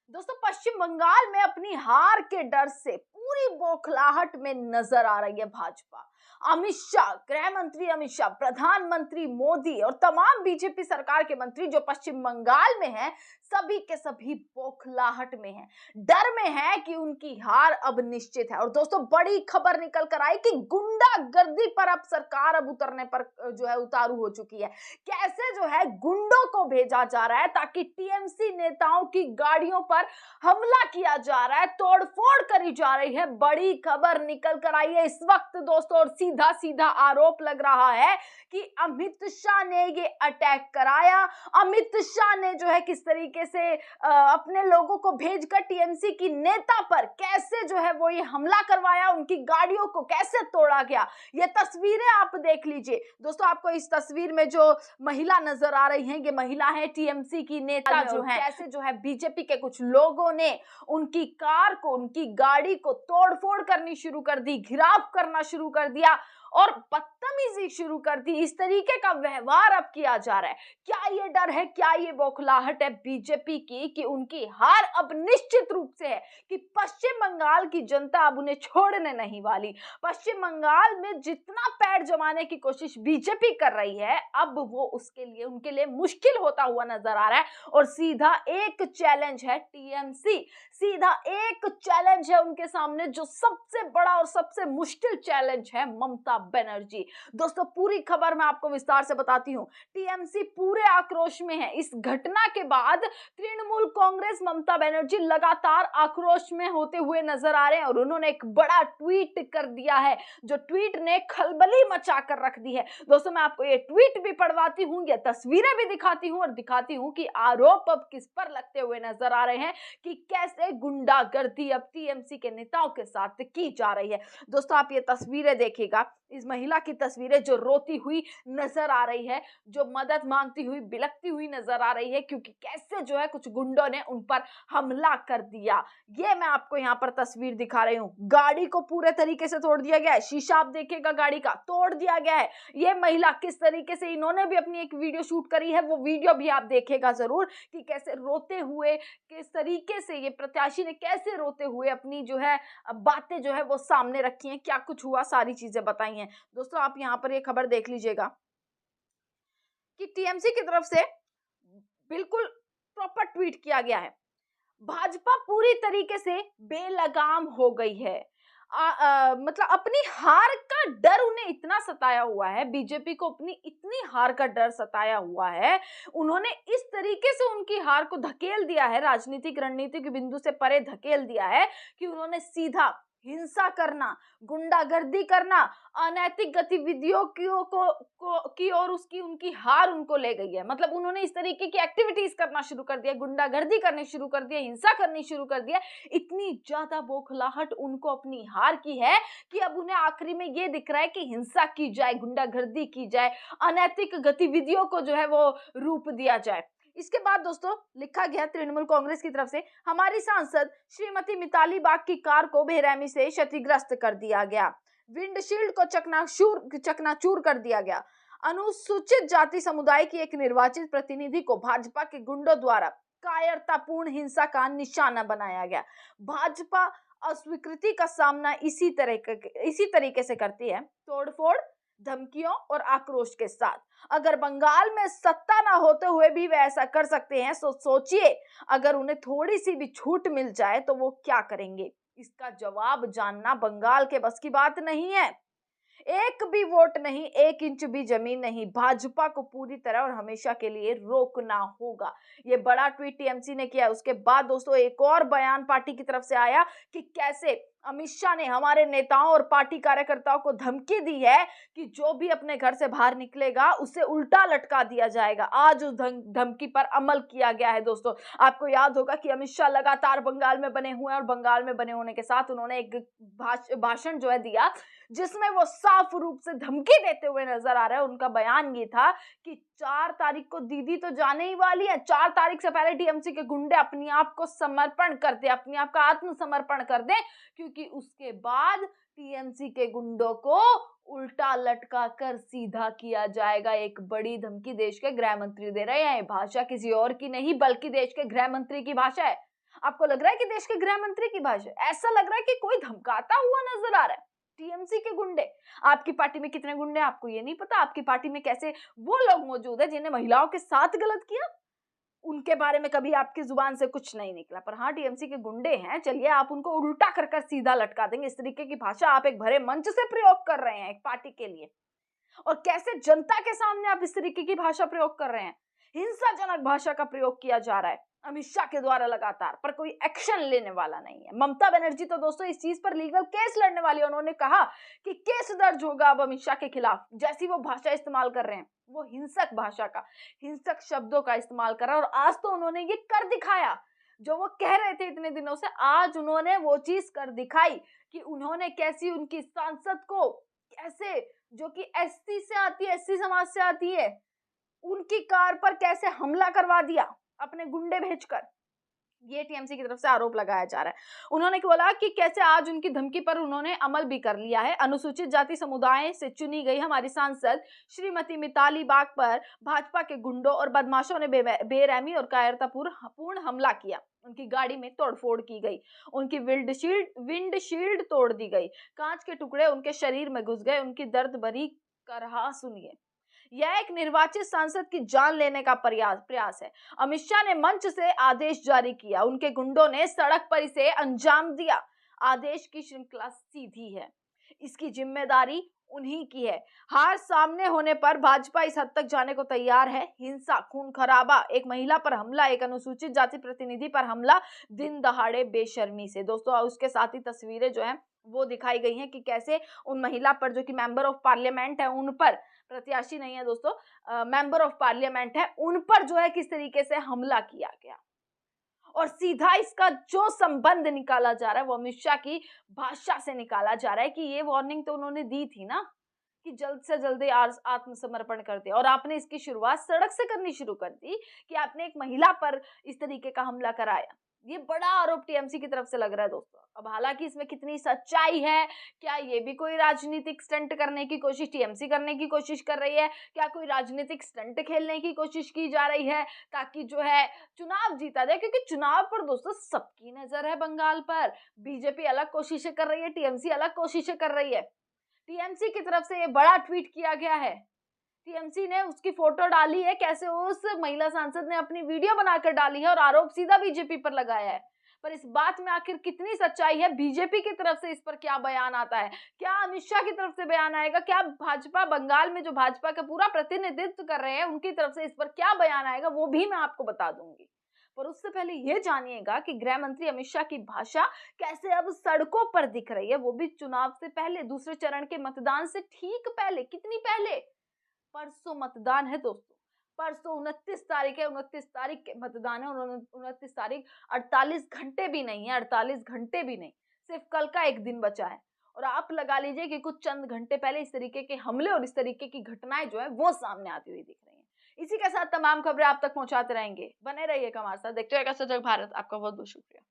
दोस्तों पश्चिम बंगाल में अपनी हार के डर से पूरी बौखलाहट में नजर आ रही है भाजपा। अमित शाह, गृह मंत्री अमित शाह, प्रधानमंत्री मोदी और तमाम बीजेपी सरकार के मंत्री जो पश्चिम बंगाल में हैं, सभी के सभी बौखलाहट में हैं, डर में हैं कि उनकी हार अब निश्चित है। और दोस्तों बड़ी खबर निकल कर आई कि गुंडागर्दी पर अब सरकार अब उतरने पर जो है उतारू हो चुकी है। कैसे जो है गुंडों को भेजा जा रहा है ताकि टीएमसी नेताओं की गाड़ियों पर हमला किया जा रहा है, तोड़फोड़ करी जा रही है। बड़ी खबर निकल कर आई है इस वक्त दोस्तों, और सीधा सीधा आरोप लग रहा है कि अमित शाह ने ये अटैक कराया। अमित शाह ने जो है किस तरीके से अपने लोगों को भेजकर टीएमसी की नेता पर कैसे जो है वो ये हमला करवाया, उनकी गाड़ियों को कैसे तोड़ा गया, ये तस्वीरें आप देख लीजिए। दोस्तों आपको इस तस्वीर में जो महिला नजर आ रही है, ये महिला है टीएमसी की नेता जो है, कैसे जो है बीजेपी के कुछ लोगों ने उनकी कार को, उनकी गाड़ी को तोड़फोड़ करनी शुरू कर दी, घिराव करना शुरू कर दिया और बदतमीजी शुरू कर दी। इस तरीके का व्यवहार अब किया जा रहा है। क्या ये डर है, क्या ये बौखलाहट है बीजेपी की कि उनकी हार अब निश्चित रूप से है, कि पश्चिम बंगाल की जनता अब उन्हें छोड़ने नहीं वाली। पश्चिम बंगाल में जितना पैर जमाने की कोशिश बीजेपी कर रही है, अब वो उसके लिए उनके लिए मुश्किल होता हुआ नजर आ रहा है। और सीधा एक चैलेंज है टीएमसी, सीधा एक चैलेंज है उनके सामने, जो सबसे बड़ा और सबसे मुश्किल चैलेंज है ममता बनर्जी। दोस्तों पूरी खबर मैं आपको विस्तार से बताती हूं। टीएमसी पूरे आक्रोश में है। इस घटना के बाद तृणमूल कांग्रेस, ममता बनर्जी लगातार आक्रोश में होते हुए नजर आ रहे हैं और उन्होंने एक बड़ा ट्वीट कर दिया है, जो ट्वीट ने खलबली मचा कर रख दी है। दोस्तों मैं आपको ये ट्वीट भी पढ़वाती हूं, ये तस्वीरें भी दिखाती हूं और दिखाती हूं कि आरोप अब किस पर लगते हुए नजर आ रहे हैं, कि कैसे गुंडागर्दी अब टीएमसी के नेताओं के साथ की जा रही है। दोस्तों आप ये तस्वीरें देखिएगा, इस महिला की तस्वीरें जो रोती हुई नजर आ रही है, जो मदद मांगती हुई, बिलखती हुई नजर आ रही है, क्योंकि कैसे जो है कुछ गुंडों ने उन पर हमला कर दिया। ये मैं आपको यहाँ पर तस्वीर दिखा रही हूँ। गाड़ी को पूरे तरीके से तोड़ दिया गया है, शीशा आप देखिएगा गाड़ी का तोड़ दिया गया है। ये महिला किस तरीके से, इन्होंने भी अपनी एक वीडियो शूट करी है, वो वीडियो भी आप देखेगा जरूर, कि कैसे रोते हुए, किस तरीके से ये प्रत्याशी ने कैसे रोते हुए अपनी जो है बातें जो है वो सामने रखी हैं, क्या कुछ हुआ, सारी चीजें बताई हैं। दोस्तों आप यहाँ पर ये खबर देख लीजिएगा कि टीएमसी की तरफ से बिल्कुल प्रॉपर ट्वीट किया गया है। भाजपा पूरी तरीके से बेलगाम हो गई है। मतलब अपनी हार का डर उन्हें इतना सताया हुआ है, बीजेपी को अपनी इतनी हार का डर सताया हुआ है, उन्होंने इस तरीके से उनकी हार को धकेल दिया है, राजनीतिक रणनीति के बिंदु से परे धकेल दिया है, कि उन्होंने सीधा हिंसा करना, गुंडागर्दी करना, अनैतिक गतिविधियों की और उसकी उनकी हार उनको ले गई है। मतलब उन्होंने इस तरीके की एक्टिविटीज करना शुरू कर दिया, गुंडागर्दी करनी शुरू कर दिया, हिंसा करनी शुरू कर दिया। इतनी ज्यादा बौखलाहट उनको अपनी हार की है कि अब उन्हें आखिरी में ये दिख रहा है कि हिंसा की जाए, गुंडागर्दी की जाए, अनैतिक गतिविधियों को जो है वो रूप दिया जाए। इसके बाद दोस्तों लिखा गया तृणमूल कांग्रेस की तरफ से, हमारी सांसद श्रीमती मिताली बाग की कार को बेरहमी से क्षतिग्रस्त कर दिया गया, विंडशील्ड को चकनाचूर कर दिया गया। अनुसूचित जाति समुदाय की एक निर्वाचित प्रतिनिधि को भाजपा के गुंडों द्वारा कायरतापूर्ण हिंसा का निशाना बनाया गया। भाजपा अस्वीकृति का सामना इसी तरीके से करती है, तोड़फोड़, धमकियों और आक्रोश के साथ। अगर बंगाल में सत्ता ना होते हुए भी वे ऐसा कर सकते हैं, तो सोचिए अगर उन्हें थोड़ी सी भी छूट मिल जाए तो वो क्या करेंगे। इसका जवाब जानना बंगाल के बस की बात नहीं है। एक भी वोट नहीं, एक इंच भी जमीन नहीं, भाजपा को पूरी तरह और हमेशा के लिए रोकना होगा। ये बड़ा ट्वीट टीएमसी ने किया। उसके बाद दोस्तों एक और बयान पार्टी की तरफ से आया कि कैसे अमित शाह ने हमारे नेताओं और पार्टी कार्यकर्ताओं को धमकी दी है कि जो भी अपने घर से बाहर निकलेगा उसे उल्टा लटका दिया जाएगा। आज उस धमकी पर अमल किया गया है। दोस्तों आपको याद होगा कि अमित शाह लगातार बंगाल में बने हुए हैं, और बंगाल में बने होने के साथ उन्होंने एक भाषण जो है दिया, जिसमें वो साफ रूप से धमकी देते हुए नजर आ रहे हैं। उनका बयान ये था कि 4 तारीख को दीदी तो जाने ही वाली है, 4 तारीख से पहले टीएमसी के गुंडे अपने आप को समर्पण कर दे, अपने आप का आत्मसमर्पण कर दें, क्योंकि उसके बाद टीएमसी के गुंडों को उल्टा लटका कर सीधा किया जाएगा। एक बड़ी धमकी देश के गृह मंत्री दे रहे हैं। भाषा किसी और की नहीं बल्कि देश के गृह मंत्री की भाषा है। आपको लग रहा है कि देश के गृह मंत्री की भाषा, ऐसा लग रहा है कि कोई धमकाता हुआ नजर आ रहा है। टीएमसी के गुंडे, आपकी पार्टी में कितने गुंडे आपको ये नहीं पता? आपकी पार्टी में कैसे वो लोग मौजूद है जिन्हें महिलाओं के साथ गलत किया, उनके बारे में कभी आपकी जुबान से कुछ नहीं निकला। पर हाँ, टीएमसी के गुंडे हैं, चलिए आप उनको उल्टा कर सीधा लटका देंगे। इस तरीके की भाषा आप एक भरे मंच से प्रयोग कर रहे हैं एक पार्टी के लिए, और कैसे जनता के सामने आप इस तरीके की भाषा प्रयोग कर रहे हैं। हिंसाजनक भाषा का प्रयोग किया जा रहा है अमित शाह के द्वारा लगातार, पर कोई एक्शन लेने वाला नहीं है। ममता बनर्जी तो दोस्तों इस चीज पर लीगल केस लड़ने वाली है। उन्होंने कहा कि केस दर्ज होगा अब अमित शाह के खिलाफ। जैसी वो भाषा इस्तेमाल कर रहे हैं, वो हिंसक भाषा का, हिंसक शब्दों का इस्तेमाल कर रहा है, और आज तो उन्होंने ये कर दिखाया जो वो कह रहे थे इतने दिनों से। आज उन्होंने वो चीज कर दिखाई कि उन्होंने कैसी उनकी सांसद को, कैसे जो कि एससी से आती है, एससी समाज से आती है, उनकी कार पर कैसे हमला करवा दिया अपने गुंडे भेजकर। ये टीएमसी की तरफ से आरोप लगाया जा रहा है। उन्होंने बोला कि कैसे आज उनकी धमकी पर उन्होंने अमल भी कर लिया है। अनुसूचित जाति समुदाय से चुनी गई हमारी सांसद श्रीमती मिताली बाग पर भाजपा के गुंडों और बदमाशों ने बेरहमी और कायरतापूर्ण हमला किया। उनकी गाड़ी में तोड़फोड़ की गई, उनकी विंडशील्ड तोड़ दी गई, कांच के टुकड़े उनके शरीर में घुस गए। उनकी दर्द भरी करहा सुनिए। यह एक निर्वाचित सांसद की जान लेने का प्रयास है। अमित शाह ने मंच से आदेश जारी किया, उनके गुंडों ने सड़क पर इसे अंजाम दिया। आदेश की श्रृंखला सीधी है, इसकी जिम्मेदारी उन्हीं की है। हार सामने होने पर भाजपा इस हद तक जाने को तैयार है। हिंसा, खून खराबा, एक महिला पर हमला, एक अनुसूचित जाति प्रतिनिधि पर हमला, दिन दहाड़े बेशर्मी से। दोस्तों उसके साथ ही तस्वीरें जो है वो दिखाई गई हैं कि कैसे उन महिला पर, जो कि मेंबर ऑफ पार्लियामेंट है, उन पर, प्रत्याशी नहीं है दोस्तों, मेंबर ऑफ पार्लियामेंट है, उन पर जो है किस तरीके से हमला किया गया। और सीधा इसका जो संबंध निकाला जा रहा है वो अमित शाह की भाषा से निकाला जा रहा है कि ये वार्निंग तो उन्होंने दी थी ना कि जल्द से जल्द आत्मसमर्पण कर दे, और आपने इसकी शुरुआत सड़क से करनी शुरू कर दी कि आपने एक महिला पर इस तरीके का हमला कराया। ये बड़ा आरोप टीएमसी की तरफ से लग रहा है दोस्तों। अब हालांकि इसमें कितनी सच्चाई है, क्या ये भी कोई राजनीतिक स्टंट करने की कोशिश टीएमसी करने की कोशिश कर रही है, क्या कोई राजनीतिक स्टंट खेलने की कोशिश की जा रही है ताकि जो है चुनाव जीता जाए, क्योंकि चुनाव पर दोस्तों सबकी नजर है बंगाल पर। बीजेपी अलग कोशिशें कर रही है, टीएमसी अलग कोशिशें कर रही है। टीएमसी की तरफ से ये बड़ा ट्वीट किया गया है, टीएमसी ने उसकी फोटो डाली है, कैसे उस महिला सांसद ने अपनी वीडियो बनाकर डाली है और आरोप सीधा बीजेपी पर लगाया है। पर इस बात में आखिर कितनी सच्चाई है, बीजेपी की तरफ से इस पर क्या बयान आता है, क्या अमित शाह की तरफ से बयान आएगा, क्या भाजपा बंगाल में जो भाजपा का पूरा प्रतिनिधित्व कर रहे हैं उनकी तरफ से इस पर क्या बयान आएगा, वो भी मैं आपको बता दूंगी। पर उससे पहले ये जानिएगा कि गृह मंत्री अमित शाह की भाषा कैसे अब सड़कों पर दिख रही है, वो भी चुनाव से पहले, दूसरे चरण के मतदान से ठीक पहले। कितनी पहले? परसों मतदान है दोस्तों, परसों 29 तारीख है, 29 तारीख के मतदान है, और 29 तारीख 48 घंटे भी नहीं है, 48 घंटे भी नहीं, सिर्फ कल का एक दिन बचा है। और आप लगा लीजिए कि कुछ चंद घंटे पहले इस तरीके के हमले और इस तरीके की घटनाएं जो है वो सामने आती हुई दिख रही हैं। इसी के साथ तमाम खबरें आप तक पहुंचाते रहेंगे, बने रहिएगा हमारे साथ, देखते रहिएगा सजग भारत। आपका बहुत बहुत शुक्रिया।